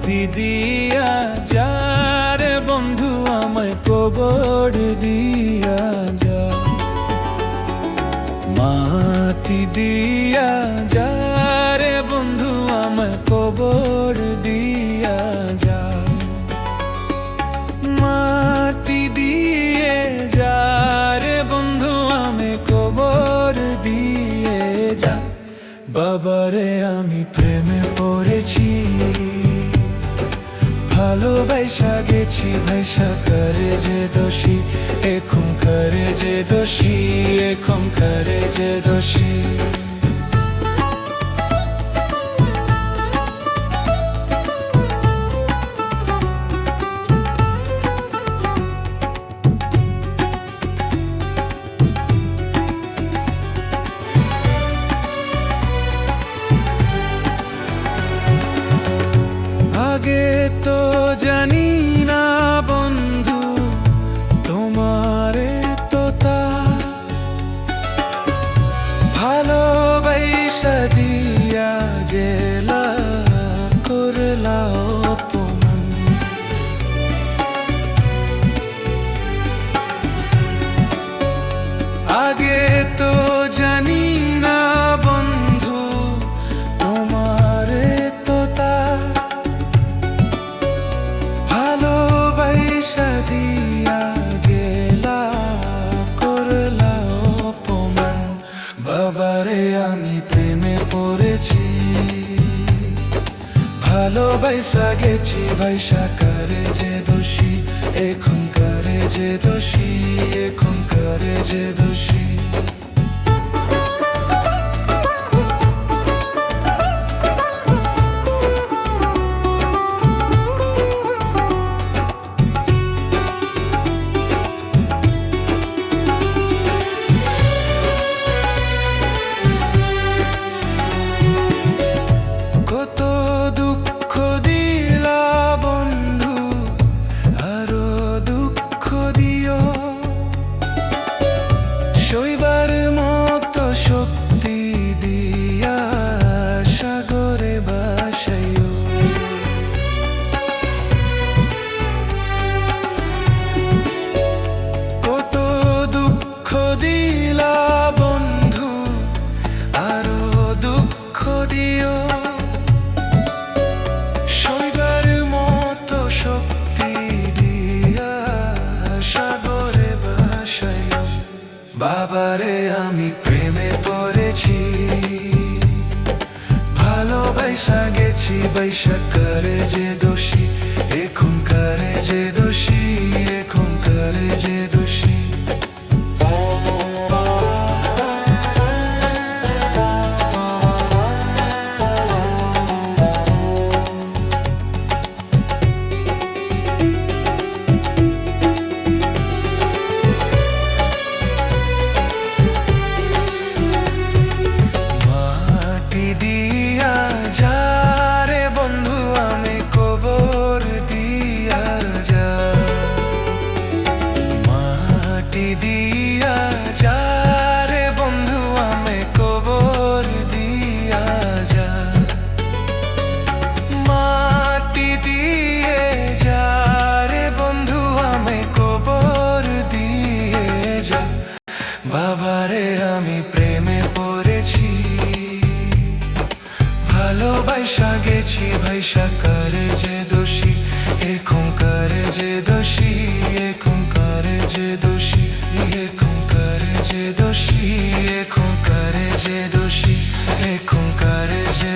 মাটি দিয়া যা রে বন্ধু আমায় কবর দিয়া যা, মাটি দিয়া যা রে বন্ধু আমায় কবর দিয়া যা, মাটি দিয়ে যা রে বন্ধু আমায় কবর দিয়ে যা। বাবারে আমি প্রেমে পড়েছি, ভালোবাসা গেছি ভাইসা করে যে দোষী, এখন করে যে দোষী, এখন করে যে দোষী। আগে তো জানি না বন্ধু তোমারে তো তা ভালোবাসা দিয়া গেলা করলা অপমান। আগে তো জানি না বন্ধু তোমারে তো তা দিয়া গেলা করলা অপমান। বাবারে আমি প্রেমে পড়েছি, ভালোবাসা গেছি ভাইসা করে যে দোষী, এখন করে যে দোষী, এখন করে যে দোষী। কত দুঃখ দিলা বন্ধু, আরো দুঃখ দিও, সইবার মতো শক্তি দিয়া সাগরে বাসাইও। কত দুঃখ দিলা বন্ধু, আরো দুঃখ দিও, বাবারে আমি প্রেমে পড়েছি, ভালোবাসা গেছি বাইসা করে যে দোষী, এখন করে যে দোষী, এখন করে যে দোষী। দিয়া যা রে বন্ধু আমি কবর দিয়া যা, মাটি দিয়া যা রে বন্ধু আমি কবর দিয়া যা, মাটি দিয়ে যা রে বন্ধু আমি কবর দিয়ে যা। বাবারে আমি প্রেমে পড়েছি, ভালোবাসা গেছি ভাইসা করে যে দোষী, এখন করে যে দোষী, এখন করে যে দোষী, এখন করে যে দোষী, এখন করে যে দোষী, এখন করে যে